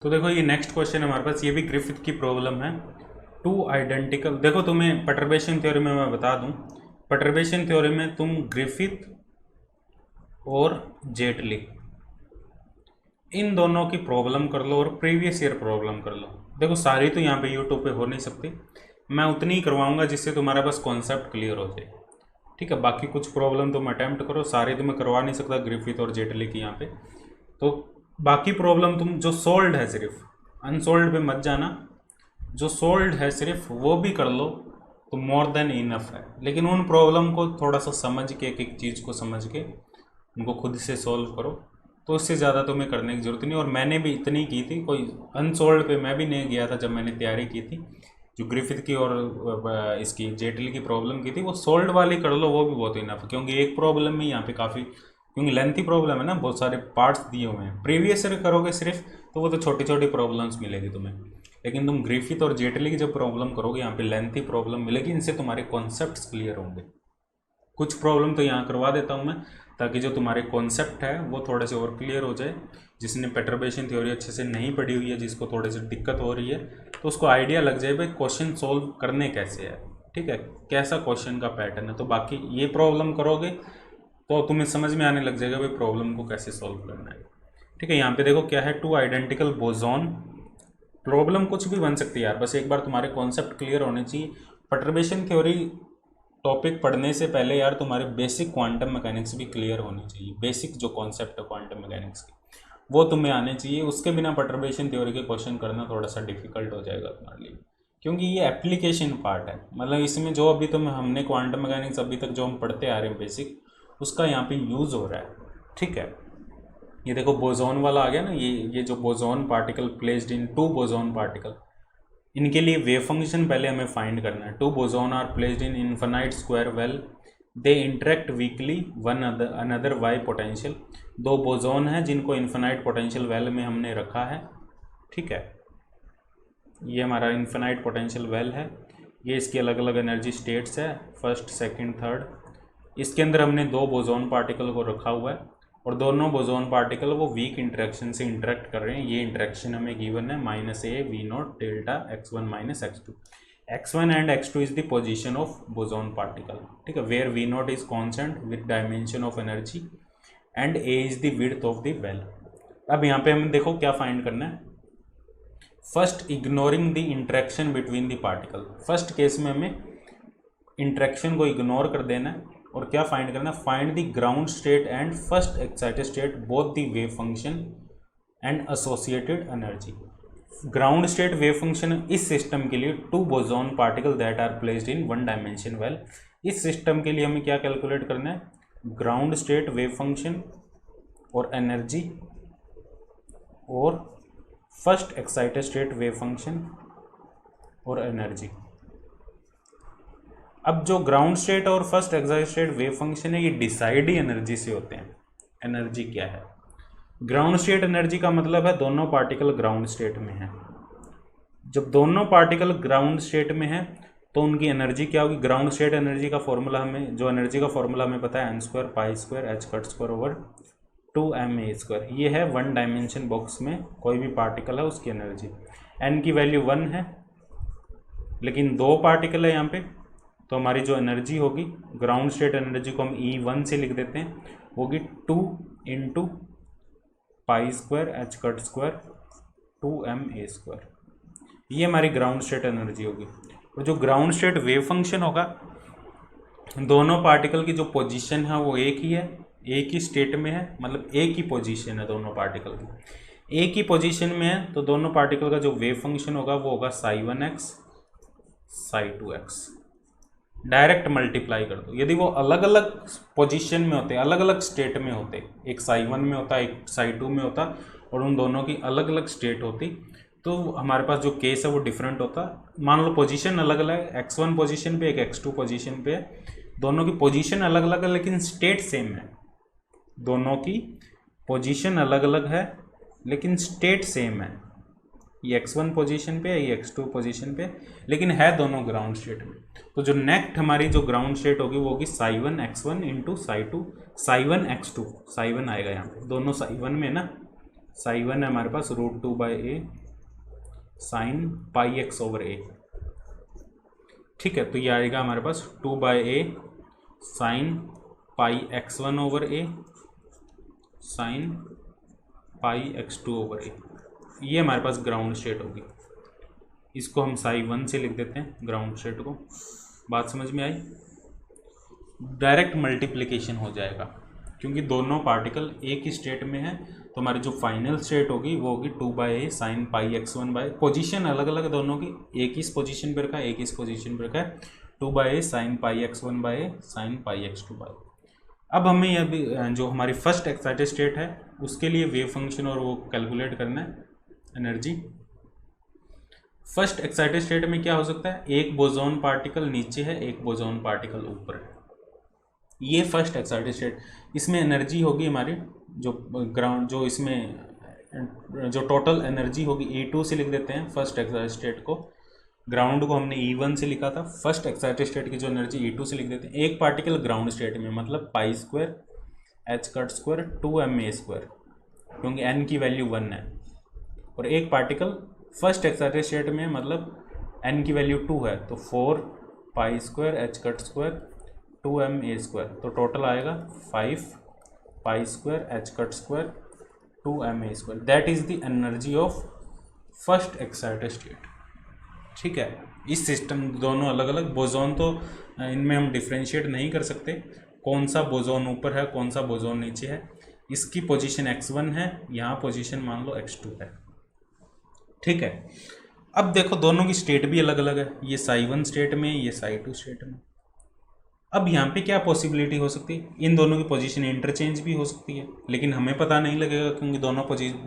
तो देखो ये नेक्स्ट क्वेश्चन हमारे पास, ये भी ग्रिफिथ की प्रॉब्लम है। टू आइडेंटिकल, देखो तुम्हें पर्टर्बेशन थ्योरी में मैं बता दूं, पर्टर्बेशन थ्योरी में तुम ग्रिफिथ और जेटली इन दोनों की प्रॉब्लम कर लो और प्रीवियस ईयर प्रॉब्लम कर लो। देखो सारी तो यहाँ पे यूट्यूब पे हो नहीं सकती, मैं उतनी ही करवाऊंगा जिससे तुम्हारे पास कॉन्सेप्ट क्लियर हो जाए। ठीक है, बाकी कुछ प्रॉब्लम तुम अटैम्प्ट करो, सारी तो मैं करवा नहीं सकता ग्रिफिथ और जेटली की यहाँ पे। तो बाकी प्रॉब्लम तुम जो सोल्ड है, सिर्फ अनसोल्ड पे मत जाना, जो सोल्ड है सिर्फ वो भी कर लो तो मोर देन इनफ है। लेकिन उन प्रॉब्लम को थोड़ा सा समझ के, एक एक चीज़ को समझ के उनको खुद से सॉल्व करो, तो इससे ज़्यादा तुम्हें करने की ज़रूरत नहीं। और मैंने भी इतनी की थी, कोई अनसोल्ड पे मैं भी नहीं गया था जब मैंने तैयारी की थी। जो ग्रिफिथ की और इसकी जेटली की प्रॉब्लम की थी, वो सोल्ड वाली कर लो, वो भी बहुत इनफ है। क्योंकि एक प्रॉब्लम में यहाँ पे काफ़ी, क्योंकि लेंथी प्रॉब्लम है ना, बहुत सारे पार्ट्स दिए हुए हैं। प्रीवियस ईयर करोगे सिर्फ तो वो तो छोटी छोटी प्रॉब्लम्स मिलेगी तुम्हें, लेकिन तुम ग्रिफिथ और जेटली की जब प्रॉब्लम करोगे यहाँ पे लेंथी प्रॉब्लम मिलेगी, इनसे तुम्हारे कॉन्सेप्ट्स क्लियर होंगे। कुछ प्रॉब्लम तो यहाँ करवा देता हूँ मैं, ताकि जो तुम्हारे कॉन्सेप्ट है वो थोड़े से और क्लियर हो जाए। जिसने पर्टर्बेशन थ्योरी अच्छे से नहीं पढ़ी हुई है, जिसको थोड़े से दिक्कत हो रही है, तो उसको आइडिया लग जाए भाई क्वेश्चन सोल्व करने कैसे है। ठीक है, कैसा क्वेश्चन का पैटर्न है। तो बाकी ये प्रॉब्लम करोगे तो तुम्हें समझ में आने लग जाएगा भाई प्रॉब्लम को कैसे सॉल्व करना है। ठीक है, यहाँ पे देखो क्या है, टू आइडेंटिकल बोसॉन। प्रॉब्लम कुछ भी बन सकती है यार, बस एक बार तुम्हारे कॉन्सेप्ट क्लियर होने चाहिए। पर्टर्बेशन थ्योरी टॉपिक पढ़ने से पहले यार तुम्हारे बेसिक क्वांटम मैकेनिक्स भी क्लियर होनी चाहिए। बेसिक जो कॉन्सेप्ट है क्वांटम मैकेनिक्स की, वो तुम्हें आने चाहिए। उसके बिना पर्टर्बेशन थ्योरी के क्वेश्चन करना थोड़ा सा डिफिकल्ट हो जाएगा तुम्हारे लिए, क्योंकि ये एप्लीकेशन पार्ट है। मतलब इसमें जो अभी हमने क्वांटम मैकेनिक्स अभी तक जो हम पढ़ते आ रहे हैं बेसिक, उसका यहाँ पे यूज़ हो रहा है। ठीक है, ये देखो बोसॉन वाला आ गया ना, ये जो boson particle placed in two boson particle, इनके लिए वेव फंक्शन पहले हमें फाइंड करना है। Two boson are placed in infinite square well, they interact weakly one another via potential. दो बोसॉन हैं जिनको इन्फिनाइट पोटेंशियल वेल में हमने रखा है। ठीक है, ये हमारा इन्फिनाइट पोटेंशियल वेल है, ये इसकी अलग अलग एनर्जी स्टेट्स है, फर्स्ट सेकंड थर्ड। इसके अंदर हमने दो बोसॉन पार्टिकल को रखा हुआ है, और दोनों बोसॉन पार्टिकल वो वीक इंटरेक्शन से इंटरेक्ट कर रहे हैं। ये इंटरेक्शन हमें गिवन है -a v0 delta x1 minus x2। x1 and x2 is the position of boson particle. ठीक है, where v0 is constant with dimension of energy and a is the width of the well. अब यहाँ पे हमें देखो क्या find करना है। First ignoring the interaction between the particle, first case में हमें इंटरेक्शन को इग्नोर कर देना है, और क्या फाइंड करना है, find the ground state and first excited state both the wave function and associated energy. Ground state wave function इस सिस्टम के लिए two boson particle that are placed in one dimension well. इस system के लिए हमें क्या calculate करना है, ग्राउंड स्टेट वेव फंक्शन और एनर्जी, और first excited state wave function और एनर्जी। अब जो ग्राउंड स्टेट और first excited state wave function है, ये डिसाइड ही एनर्जी से होते हैं। एनर्जी क्या है, ग्राउंड स्टेट एनर्जी का मतलब है दोनों पार्टिकल ग्राउंड स्टेट में हैं। जब दोनों पार्टिकल ग्राउंड स्टेट में हैं तो उनकी एनर्जी क्या होगी। ग्राउंड स्टेट एनर्जी का फॉर्मूला हमें, जो एनर्जी का फॉर्मूला हमें पता है, n² π² h² ओवर 2ma²। ये है वन डायमेंशन बॉक्स में कोई भी पार्टिकल है उसकी एनर्जी। n की वैल्यू 1 है, लेकिन दो पार्टिकल है यहाँ पे, तो हमारी जो एनर्जी होगी, ग्राउंड स्टेट एनर्जी को हम E1 से लिख देते हैं, होगी 2 इंटू π² h² 2ma²। ये हमारी ग्राउंड स्टेट एनर्जी होगी। और जो ग्राउंड स्टेट वेव फंक्शन होगा, दोनों पार्टिकल की जो पोजीशन है वो एक ही है, एक ही स्टेट में है, मतलब एक ही पोजीशन है दोनों पार्टिकल की, एक ही पोजीशन में है। तो दोनों पार्टिकल का जो वेव फंक्शन होगा वो होगा ψ1x ψ2x। डायरेक्ट मल्टीप्लाई कर दो। यदि वो अलग अलग पोजीशन में होते, अलग अलग स्टेट में होते, एक ψ1 में होता, एक ψ2 में होता, और उन दोनों की अलग अलग स्टेट होती, तो हमारे पास जो केस है वो डिफरेंट होता। मान लो पोजीशन अलग अलग है, x1 पोजीशन पे, एक x2 पोजीशन पे है, दोनों की पोजीशन अलग अलग है लेकिन स्टेट सेम है। दोनों की पोजीशन अलग अलग है लेकिन स्टेट सेम है। ये x1 पोजीशन पे है, ये x2 पोजीशन पे, लेकिन है दोनों ग्राउंड स्टेट में। तो जो नेक्स्ट हमारी जो ग्राउंड स्टेट होगी वो होगी ψ1x1 इंटू ψ2 ψ1x2, ψ1 आएगा यहाँ पे, दोनों ψ1 में ना, साई वन है हमारे पास √2/a sine pi X over A. ठीक है, तो ये आएगा हमारे पास 2/a sine pi x1 over A sine pi x2 over A. ये हमारे पास ग्राउंड स्टेट होगी। इसको हम साई वन से लिख देते हैं ग्राउंड स्टेट को। बात समझ में आई? डायरेक्ट मल्टीप्लिकेशन हो जाएगा क्योंकि दोनों पार्टिकल एक ही स्टेट में है, तो हमारी जो फाइनल स्टेट होगी वो होगी 2/a sine pi x1 bye, position अलग अलग दोनों की, एक इस पोजीशन पर रखा है, एक इस पोजीशन पर रखा है, 2/a sine pi x1 by sine pi x2 by. अब हमें यह भी जो हमारी फर्स्ट एक्साइटेड स्टेट है उसके लिए वेव फंक्शन और वो कैलकुलेट करना है एनर्जी। फर्स्ट एक्साइटेड स्टेट में क्या हो सकता है, एक बोसॉन पार्टिकल नीचे है, एक बोसॉन पार्टिकल ऊपर है, ये फर्स्ट एक्साइटेड स्टेट। इसमें एनर्जी होगी हमारी जो ग्राउंड, जो इसमें जो टोटल एनर्जी होगी E2 से लिख देते हैं फर्स्ट एक्साइटेड स्टेट को। ग्राउंड को हमने E1 से लिखा था, फर्स्ट एक्साइटेड स्टेट की जो एनर्जी E2 से लिख देते हैं। एक पार्टिकल ग्राउंड स्टेट में मतलब पाई square h cut square 2ma square, क्योंकि n की वैल्यू 1 है, और एक पार्टिकल फर्स्ट एक्साइटेड स्टेट में मतलब n की वैल्यू 2 है, तो 4 पाई square h cut square 2ma square, तो टोटल आएगा 5 pi square h cut square 2ma square. That is the energy of first excited state. ठीक है, इस सिस्टम दोनों अलग अलग बोसॉन, तो इनमें हम डिफ्रेंशिएट नहीं कर सकते कौन सा बोसॉन ऊपर है कौन सा बोसॉन नीचे है। इसकी पोजीशन x1 है, यहाँ पोजीशन मान लो x2 है। ठीक है, अब देखो दोनों की स्टेट भी अलग अलग है, ये साई वन स्टेट में, ये साई टू स्टेट में। अब यहाँ पे क्या पॉसिबिलिटी हो सकती है, इन दोनों की पोजीशन इंटरचेंज भी हो सकती है, लेकिन हमें पता नहीं लगेगा क्योंकि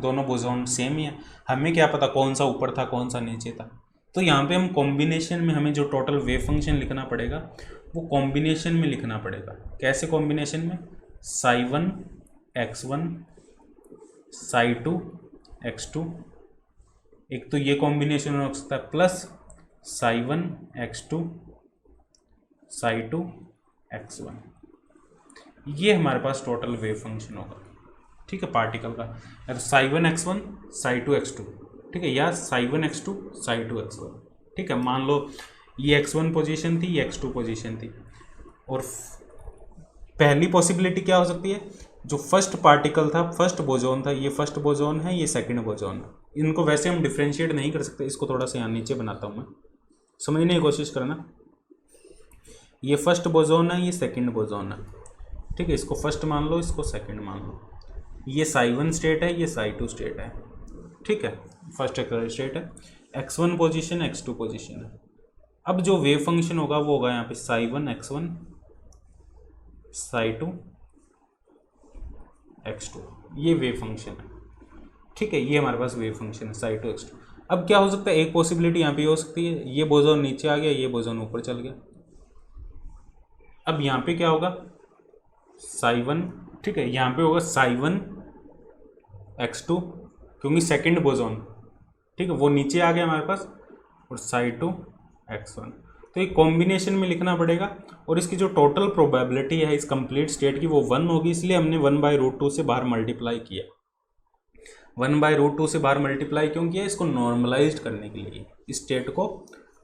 दोनों बोसॉन सेम ही है। हमें क्या पता कौन सा ऊपर था कौन सा नीचे था। तो यहाँ पे हम कॉम्बिनेशन में हमें जो टोटल वेव फंक्शन लिखना पड़ेगा वो कॉम्बिनेशन में लिखना पड़ेगा। कैसे कॉम्बिनेशन में, psi one x1 Sai to x2, एक तो ये कॉम्बिनेशन हो सकता है, plus psi one x2 Sai to x1, ये हमारे पास टोटल वेव फंक्शन होगा। ठीक है, पार्टिकल का, या तो psi one x1 Sai to x2, ठीक है, या psi one x2 Sai to x1। ठीक है, मान लो ये x1 पोजीशन थी, ये x2 पोजीशन थी, और पहली पॉसिबिलिटी क्या हो सकती है, जो फर्स्ट पार्टिकल था फर्स्ट बोसॉन था, ये फर्स्ट बोसॉन है, ये सेकंड बोसॉन है। इनको वैसे हम डिफ्रेंशिएट नहीं कर सकते, इसको थोड़ा सा यहाँ नीचे बनाता हूँ मैं, समझने की कोशिश करना। ये फर्स्ट बोसॉन है, ये सेकंड बोसॉन है। ठीक है, इसको फर्स्ट मान लो, इसको सेकंड मान लो। ये साई वन स्टेट है, ये साई टू स्टेट है। ठीक है, फर्स्ट स्टेट है, x1 पोजीशन x2 पोजीशन है। अब जो वेव फंक्शन होगा वो होगा यहाँ पे psi one x1 Sai to x2, ये वेव फंक्शन है। ठीक है, ये हमारे पास वेव फंक्शन है साई टू x2। अब क्या हो सकता है, एक पॉसिबिलिटी यहाँ पे हो सकती है, ये बोसॉन नीचे आ गया, ये बोसॉन ऊपर चल गया। अब यहाँ पे क्या होगा, साई वन, ठीक है, यहाँ पे होगा साई वन x2 क्योंकि सेकंड बोसॉन, ठीक है, वो नीचे आ गया हमारे पास, और साई टू x1। तो ये कॉम्बिनेशन में लिखना पड़ेगा, और इसकी जो टोटल प्रोबेबिलिटी है इस कंप्लीट स्टेट की वो 1 होगी, इसलिए हमने 1/√2 से बाहर मल्टीप्लाई किया। 1/√2 से बाहर मल्टीप्लाई क्यों किया, इसको नॉर्मलाइज करने के लिए, इस स्टेट को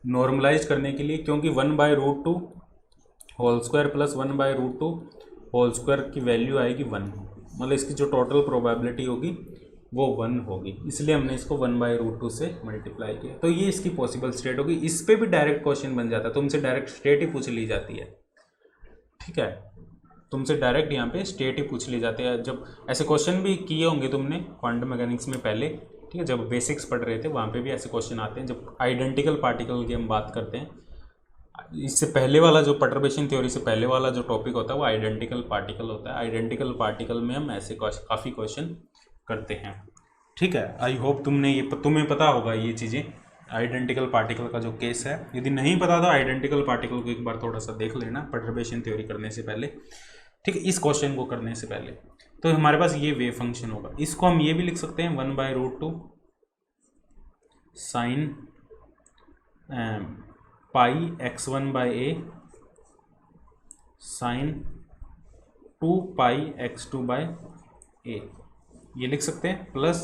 नॉर्मलाइज करने के लिए, क्योंकि 1/√2 whole square plus 1/√2 whole square की वैल्यू आएगी 1, मतलब इसकी जो टोटल प्रोबेबिलिटी होगी वो 1 होगी, इसलिए हमने इसको 1/√2 से मल्टीप्लाई किया। तो ये इसकी पॉसिबल स्टेट होगी। इस पे भी डायरेक्ट क्वेश्चन बन जाता है, तुमसे डायरेक्ट स्टेट ही पूछ ली जाती है। ठीक है, तुमसे डायरेक्ट यहाँ पे स्टेट ही पूछ ली जाती है। जब ऐसे क्वेश्चन भी किए होंगे तुमने क्वांटम मैकेनिक्स में पहले, ठीक है, जब बेसिक्स पढ़ रहे थे वहाँ पे भी ऐसे क्वेश्चन आते हैं। जब आइडेंटिकल पार्टिकल की हम बात करते हैं, इससे पहले वाला जो पर्टर्बेशन थ्योरी से पहले वाला जो टॉपिक होता है वो आइडेंटिकल पार्टिकल होता है। आइडेंटिकल पार्टिकल में हम ऐसे काफ़ी क्वेश्चन करते हैं। ठीक है, आई होप तुम्हें पता होगा ये चीज़ें, आइडेंटिकल पार्टिकल का जो केस है। यदि नहीं पता तो आइडेंटिकल पार्टिकल को एक बार थोड़ा सा देख लेना पर्टर्बेशन थ्योरी करने से पहले। ठीक है, इस क्वेश्चन को करने से पहले। तो हमारे पास ये वेव फंक्शन होगा, इसको हम ये भी लिख सकते हैं 1/√2 sign pi x1/a sine 2 pi x2/a। ये लिख सकते हैं plus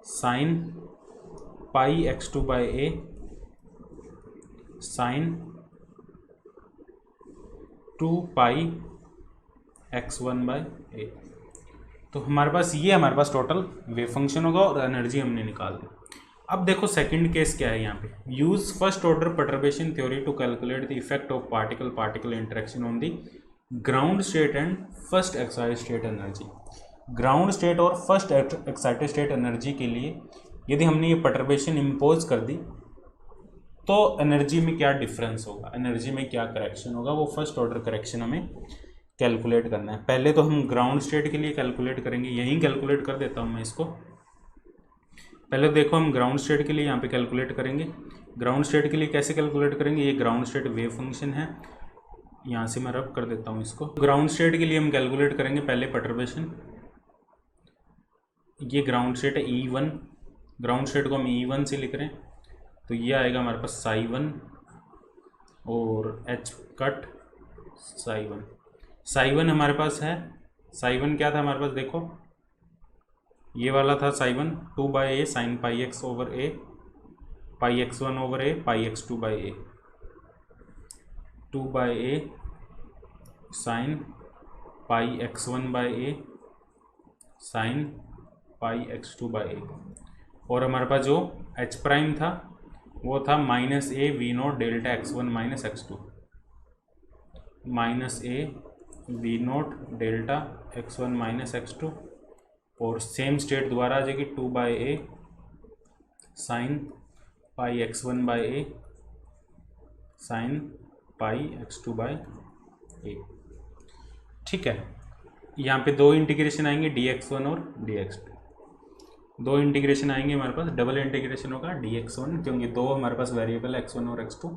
sine pi x2 by A sine 2 pi x1 by A. तो हमारे पास टोटल वेव फंक्शन होगा और एनर्जी हमने निकाल दी। अब देखो सेकंड केस क्या है यहाँ पे, use first order perturbation theory to calculate the effect of particle particle interaction on the ground state and first excited state energy. Ground state और फर्स्ट एक्साइटेड स्टेट एनर्जी के लिए यदि हमने ये परटर्बेशन इम्पोज कर दी तो एनर्जी में क्या डिफरेंस होगा, एनर्जी में क्या करेक्शन होगा, वो फर्स्ट ऑर्डर करेक्शन हमें कैलकुलेट करना है। पहले तो हम ग्राउंड स्टेट के लिए कैलकुलेट करेंगे, यहीं कैलकुलेट कर देता हूँ मैं इसको। पहले देखो हम ग्राउंड स्टेट के लिए यहाँ पे कैलकुलेट करेंगे। ग्राउंड स्टेट के लिए कैसे कैलकुलेट करेंगे, ये ग्राउंड स्टेट वेव फंक्शन है, यहाँ से मैं रब कर देता हूँ इसको। ग्राउंड स्टेट के लिए हम कैलकुलेट करेंगे पहले परटर्बेशन, ये ग्राउंड स्टेट है E1, ग्राउंड स्टेट को हम E1 से लिख रहे हैं, तो ये आएगा हमारे पास साई1 और H कट साई1। साई1 हमारे पास है, साई1 क्या था हमारे पास, देखो ये वाला था साई1 2 by A sine pi X over A pi x1 over A pi x2 by A, 2 by A sine pi x1 by A sine pi x2 by A. और हमारे पास जो h प्राइम था वो था minus A V naught delta x1 minus x2, minus A V naught delta x1 minus x2, और same state दोबारा आ जाएगी 2 by A sine pi x1 by A sine pi x2 by A. ठीक है, यहाँ पे दो इंटीग्रेशन आएंगे dx1 और dx2, दो इंटीग्रेशन आएंगे हमारे पास, डबल इंटीग्रेशन होगा dx1 क्योंकि दो हमारे पास वेरिएबल है x1 और x2।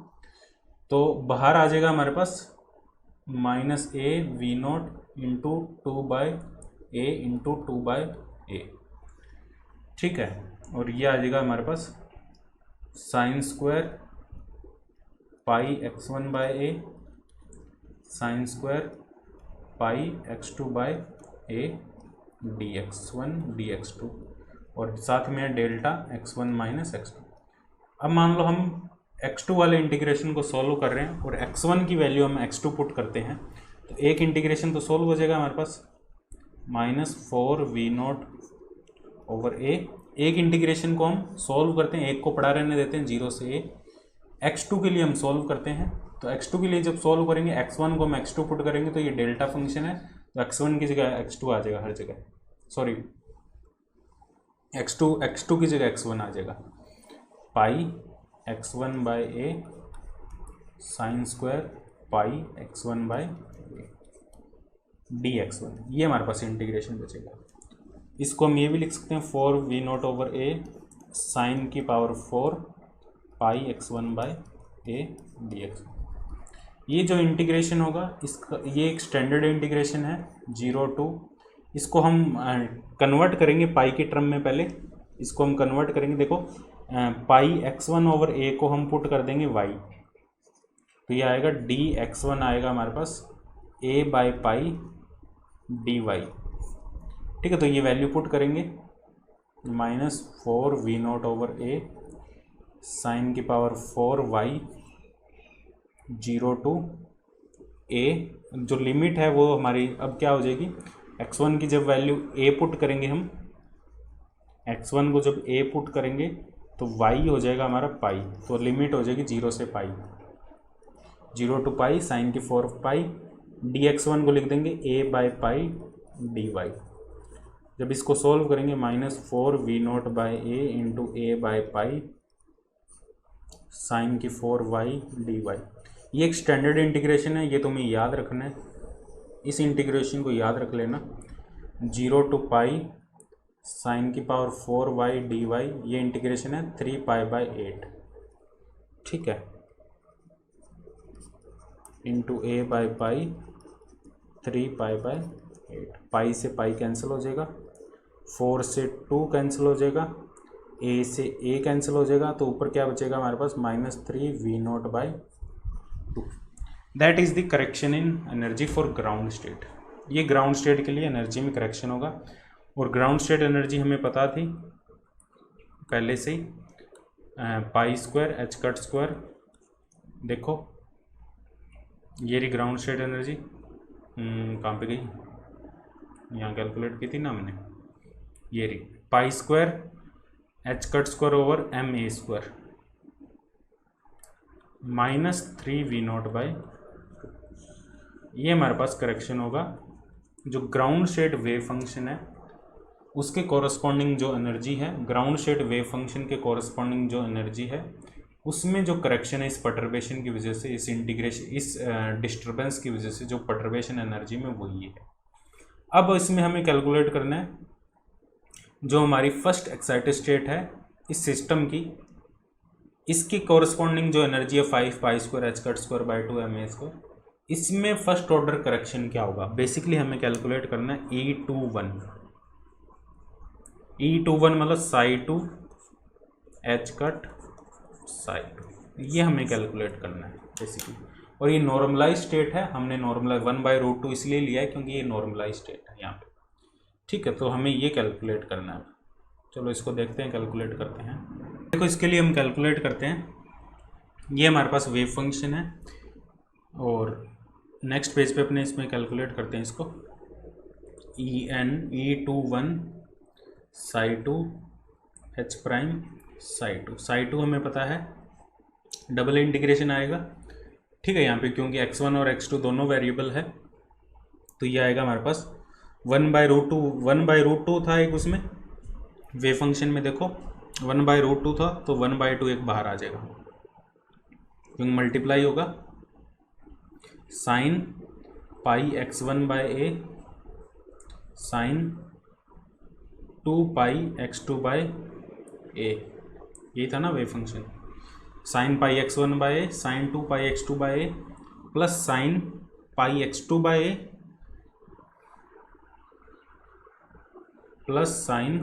तो बाहर आ जाएगा हमारे पास minus A V naught into 2 by A into 2 by A. ठीक है, और ये आ जाएगा हमारे पास sine square pi x1 by A sine square pi x2 by A dx1 dx2, और साथ में डेल्टा x1 माइनस x2। अब मान लो हम x2 वाले इंटीग्रेशन को सॉल्व कर रहे हैं और x1 की वैल्यू हम x2 पुट करते हैं, तो एक इंटीग्रेशन तो सॉल्व हो जाएगा हमारे पास माइनस 4 वी नोट ओवर ए। एक इंटीग्रेशन को हम सॉल्व करते हैं, एक को पड़ा रहने देते हैं 0 से a। x2 के लिए हम सॉल्व करते हैं, तो x2 के लिए जब सॉल्व करेंगे x1 को हम x2 पुट करेंगे तो ये डेल्टा फंक्शन है, तो x1 की जगह x2 आ जाएगा हर जगह, सॉरी x2 की जगह x1 आ जाएगा, पाई x1 by A sine square pi x1 by dx1। ये हमारे पास इंटीग्रेशन बचेगा। इसको हम ये भी लिख सकते हैं 4 V naught over A sine की power 4 pi x1 by A dx। ये जो इंटीग्रेशन होगा इसका, ये एक स्टैंडर्ड इंटीग्रेशन है 0 टू, इसको हम कन्वर्ट करेंगे पाई की टर्म में। पहले इसको हम कन्वर्ट करेंगे, देखो पाई x1 ओवर ए को हम पुट कर देंगे y, तो ये आएगा dx1 आएगा हमारे पास a बाई पाई dy। ठीक है, तो ये वैल्यू पुट करेंगे minus 4 V naught over A sine की पावर 4 y 0 टू a। जो लिमिट है वो हमारी अब क्या हो जाएगी, x1 की जब वैल्यू a पुट करेंगे हम, x1 को जब a पुट करेंगे तो y हो जाएगा हमारा पाई, तो लिमिट हो जाएगी 0 से पाई, 0 टू पाई साइन की 4 पाई, dx1 को लिख देंगे a बाई पाई dy। जब इसको सोल्व करेंगे minus 4 V naught by A into A by pi sine की 4 वाई डी वाई। ये एक स्टैंडर्ड इंटीग्रेशन है, ये तुम्हें याद रखना है, इस इंटीग्रेशन को याद रख लेना। 0 टू पाई साइन की पावर 4 वाई डी वाई, ये इंटीग्रेशन है 3 पाई बाई 8। ठीक है, into A by pi 3 pi by 8। पाई से पाई कैंसिल हो जाएगा, 4 से 2 कैंसिल हो जाएगा, ए से ए कैंसिल हो जाएगा, तो ऊपर क्या बचेगा हमारे पास -3 V naught by 2। That is the correction in energy for ground state. ये ग्राउंड स्टेट के लिए एनर्जी में करेक्शन होगा। और ग्राउंड स्टेट एनर्जी हमें पता थी पहले से ही, pi square H cut square. देखो ये रही ग्राउंड स्टेट एनर्जी, कहाँ पे गई, यहाँ कैलकुलेट की थी ना मैंने, ये रही pi square H cut square over M A square -3v0/, ये हमारे पास करेक्शन होगा। जो ग्राउंड स्टेट वेव फंक्शन है उसके कॉरस्पॉन्डिंग जो एनर्जी है, ग्राउंड स्टेट वेव फंक्शन के कॉरस्पॉन्डिंग जो एनर्जी है उसमें जो करेक्शन है इस परटर्बेशन की वजह से, इस इंटीग्रेशन, इस डिस्टर्बेंस की वजह से जो परटर्बेशन एनर्जी में वही है। अब इसमें हमें कैलकुलेट करना है जो हमारी फर्स्ट एक्साइटेड स्टेट है इस सिस्टम की, इसकी कॉरस्पॉन्डिंग जो एनर्जी है 5 pi square H cut square by 2 M A square, इसमें फर्स्ट ऑर्डर करेक्शन क्या होगा। बेसिकली हमें कैलकुलेट करना है E21 मतलब साई 2 एच कट साई 2, ये हमें कैलकुलेट करना है बेसिकली। और ये नॉर्मलाइज स्टेट है, हमने नॉर्मलाइज 1/√2 इसलिए लिया है क्योंकि ये नॉर्मलाइज स्टेट है यहाँ पे, ठीक है। तो हमें ये कैलकुलेट करना है। चलो इसको देखते हैं, कैलकुलेट करते हैं। देखो इसके लिए हम कैलकुलेट करते हैं, ये हमारे पास वेव फंक्शन है और नेक्स्ट पेज पे अपने इसमें कैलकुलेट करते हैं इसको। E21 Sai 2 H prime Sai 2 हमें पता है डबल इंटीग्रेशन आएगा, ठीक है। यहाँ पे क्योंकि x1 और x2 दोनों वेरिएबल है तो ये आएगा हमारे पास 1/√2 था एक उसमें वेव फंक्शन में, देखो 1/√2 था तो 1/2 एक बाहर आ जाएगा क्योंकि मल्टीप्लाई होगा sign pi x1/a sine 2 pi x2/a, यही था ना wave function, sine pi x1/a sine 2 pi x2/a plus sine pi x2/a plus sine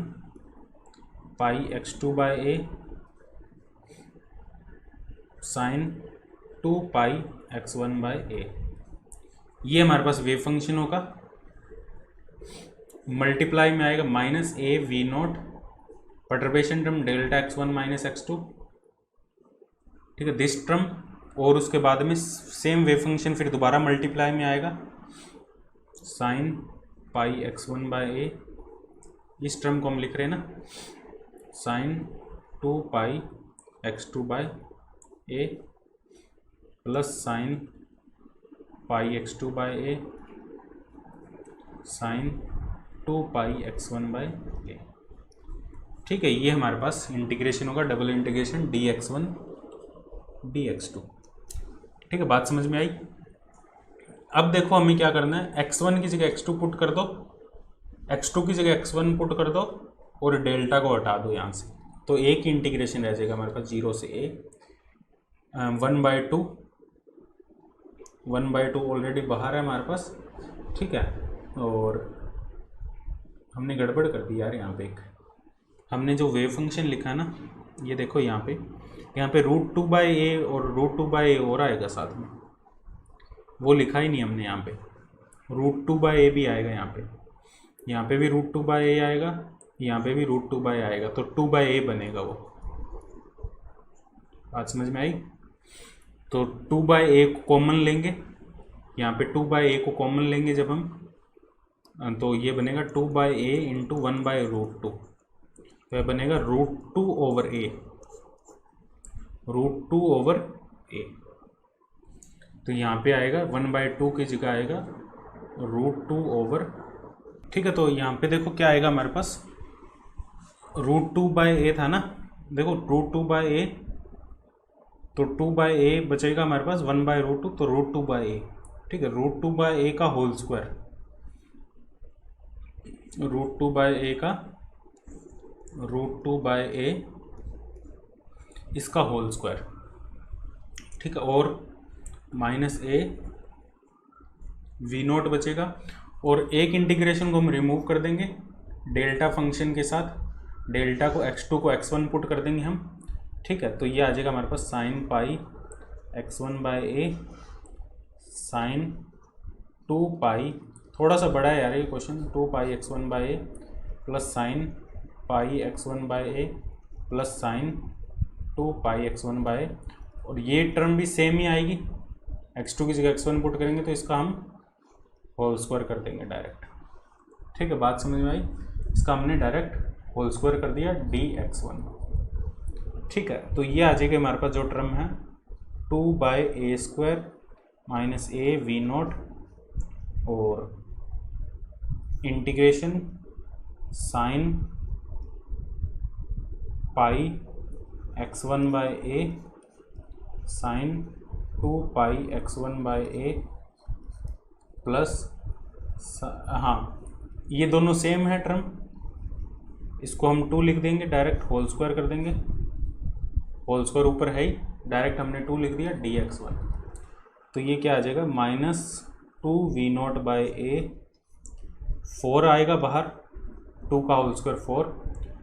pi x2/a sine 2 pi x1/a, ये हमारे पास वेव फंक्शन होगा। मल्टीप्लाई में आएगा -a/v0 perturbation term delta x1 minus x2, ठीक है, दिस टर्म, और उसके बाद में सेम वेव फंक्शन फिर दोबारा मल्टीप्लाई में आएगा साइन पाई x1/a, इस टर्म को हम लिख रहे हैं ना sine 2 pi x2/a plus sine pi x2/a sine 2 pi x1/a, ठीक है। ये हमारे पास इंटीग्रेशन होगा, डबल इंटीग्रेशन dx1 dx2, ठीक है। बात समझ में आई। अब देखो हमें क्या करना है, x1 की जगह x2 पुट कर दो, x2 की जगह x1 पुट कर दो और डेल्टा को हटा दो यहाँ से, तो एक ही इंटीग्रेशन रह जाएगा हमारे पास 0 से a 1/2 ऑलरेडी बाहर है हमारे पास, ठीक है। और हमने गड़बड़ कर दी यार, यहाँ पे एक हमने जो वेव फंक्शन लिखा ना, ये देखो यहाँ पे √2/a और √2/a और आएगा साथ में, वो लिखा ही नहीं हमने यहाँ पे, √2/a भी आएगा यहाँ पे भी √2/a आएगा, यहाँ पे भी √2/a आएगा, तो 2/a बनेगा वो। बात समझ में आई। तो 2/a को कॉमन लेंगे, यहाँ पे 2/a को कॉमन लेंगे जब हम, तो ये बनेगा 2/a इंटू 1/√2, तो यह बनेगा √2/a, √2/a, तो यहाँ पे आएगा 1/2 की जगह आएगा √2/, ठीक है। तो यहाँ पे देखो क्या आएगा हमारे पास, √2/a था ना, देखो √2/a, तो 2/a बचेगा हमारे पास 1/√2, तो √2/a, ठीक है। √2/a का होल स्क्वायर, √2/a इसका होल स्क्वायर, ठीक है, और -a/v0 बचेगा, और एक इंटीग्रेशन को हम रिमूव कर देंगे डेल्टा फंक्शन के साथ, डेल्टा को x2 को x1 पुट कर देंगे हम, ठीक है। तो ये आ जाएगा हमारे पास साइन पाई x1/a साइन 2 पाई, थोड़ा सा बड़ा है यार ये question, 2 pi x1/a plus sine pi x1 by A plus sine 2 pi x1 by A, और ये टर्म भी सेम ही आएगी, x2 की जगह x1 पुट करेंगे तो इसका हम होल स्क्वायर कर देंगे डायरेक्ट। ठीक है, बात समझ में आई? इसका हमने डायरेक्ट होल स्क्वायर कर दिया dx1। ठीक है, तो ये आ जाएगा हमारे पास जो टर्म है 2 by A square minus A V naught और integration sine pi x1 by A sine 2 pi x1 by A plus, हाँ ये दोनों सेम है टर्म, इसको हम 2 लिख देंगे, डायरेक्ट होल स्क्वायर कर देंगे, होल स्क्वायर ऊपर है ही, डायरेक्ट हमने 2 लिख दिया dx1। तो ये क्या आ जाएगा माइनस 2 वी नॉट बाय ए, 4 आएगा बाहर, 2 का होल स्क्वायर 4,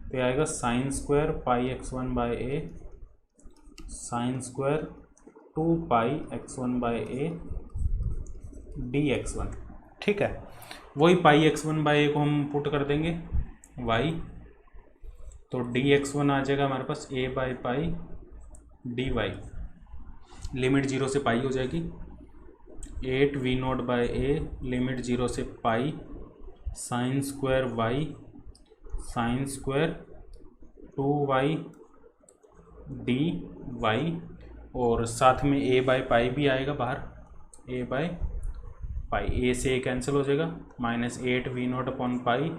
तो आएगा sine square pi x1 by A sine square 2 pi x1 by A dx1। ठीक है, वही पाई x1 बाय ए को हम पुट कर देंगे y, तो dx1 आ जाएगा हमारे पास a by pi dy, limit 0 से पाई हो जाएगी, 8 V naught by A limit 0 से pi sine square y sine square 2y dy, और साथ में a बाय पाई भी आएगा बाहर, a बाय पाई, a से a कैंसिल हो जाएगा, minus 8 V naught upon pi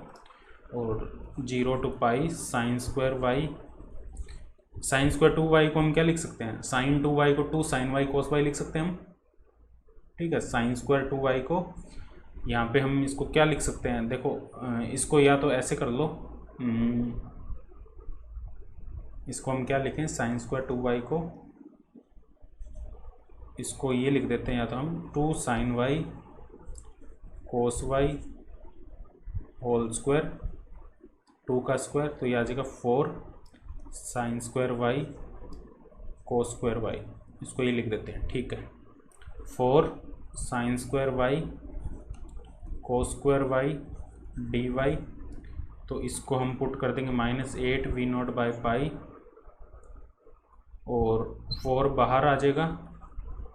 और 0 to pi sine square y, sine square 2y को हम क्या लिख सकते हैं, साइन 2y को 2 साइन y कोस y लिख सकते हैं हम। ठीक है, साइन स्क्वायर 2y को यहाँ पे हम इसको क्या लिख सकते हैं, देखो इसको या तो ऐसे कर लो, इसको हम क्या लिखें, साइन स्क्वायर 2y को, इसको ये लिख देते हैं या तो हम 2 sine y cos y whole square 2 का स्क्वायर, तो ये आ जाएगा 4 sine square y cos square y, इसको ये लिख देते हैं। ठीक है, 4 sine square y cos square y dy, तो इसको हम पुट कर देंगे minus 8 V naught by pi और 4 बाहर आ जाएगा,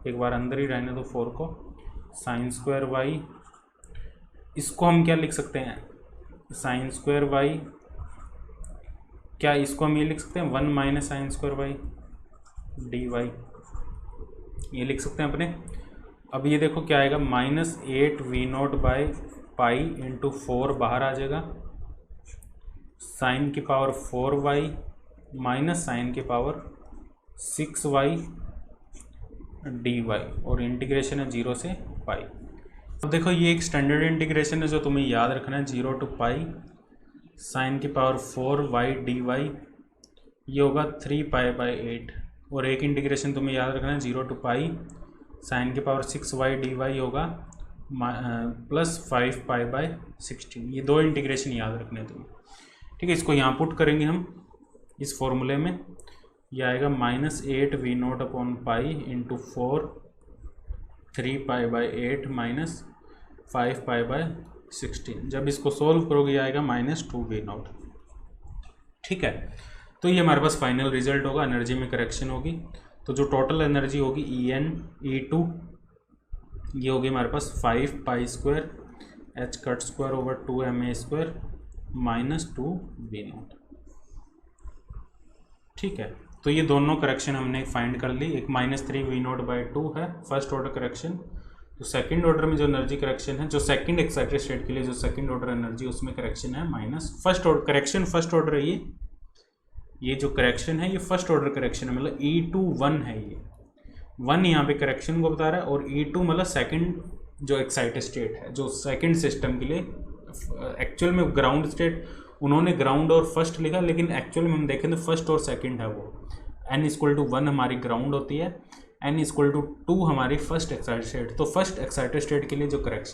एक बार अंदर ही रहने दो 4 को, साइन स्क्वायर y, इसको हम क्या लिख सकते हैं, साइन स्क्वायर y, क्या इसको हम ये लिख सकते हैं 1 minus sign square y dy, ये लिख सकते हैं अपने। अब ये देखो क्या आएगा, minus 8 V naught by pi into 4 बाहर आ जाएगा, साइन की पावर 4y माइनस साइन की पावर 6y dy, और इंटीग्रेशन है 0 से पाई। अब देखो ये एक स्टैंडर्ड इंटीग्रेशन है जो तुम्हें याद रखना है, 0 टू पाई साइन की पावर 4y dy, ये होगा 3 पाई बाई 8, और एक इंटीग्रेशन तुम्हें याद रखना है 0 टू पाई साइन की पावर 6y dy होगा प्लस 5 पाई बाई 16, ये 2 इंटीग्रेशन याद रखने हैं तुम्हें। ठीक है, इसको यहाँ पुट करेंगे हम इस फॉर्मूले में, यह आएगा minus 8 V naught upon pi into 4 3 pi by 8 minus 5 pi by 16, जब इसको सोल्व करोगे आएगा माइनस 2 वी नॉट। ठीक है, तो ये हमारे पास फाइनल रिजल्ट होगा, एनर्जी में करेक्शन होगी, तो जो टोटल एनर्जी होगी En E2 ये होगी हमारे पास 5 pi square h cut square over 2 ma square minus 2 V naught. ठीक है, तो ये दोनों करेक्शन हमने फाइंड कर ली, एक माइनस 3 वी नॉट बाई 2 है फर्स्ट ऑर्डर करेक्शन, तो सेकंड ऑर्डर में जो एनर्जी करेक्शन है, जो सेकंड एक्साइटेड स्टेट के लिए जो सेकंड ऑर्डर एनर्जी उसमें करेक्शन है minus first order correction, first order है ये जो करेक्शन है ये फर्स्ट ऑर्डर करेक्शन है, मतलब E2 1 है, ये 1 यहाँ पे करेक्शन को बता रहा है, और E2 मतलब सेकंड जो एक्साइटेड स्टेट है, जो सेकंड सिस्टम के लिए एक्चुअल में ग्राउंड स्टेट उन्होंने ग्राउंड और फर्स्ट लिखा, लेकिन एक्चुअल में हम देखें तो फर्स्ट और सेकंड है वो, n इक्वल टू 1 हमारी ग्राउंड होती है, n इक्वल टू 2 हमारी फर्स्ट एक्साइटेड स्टेट, तो फर्स्ट एक्साइटेड स्टेट के लिए जो करेक्शन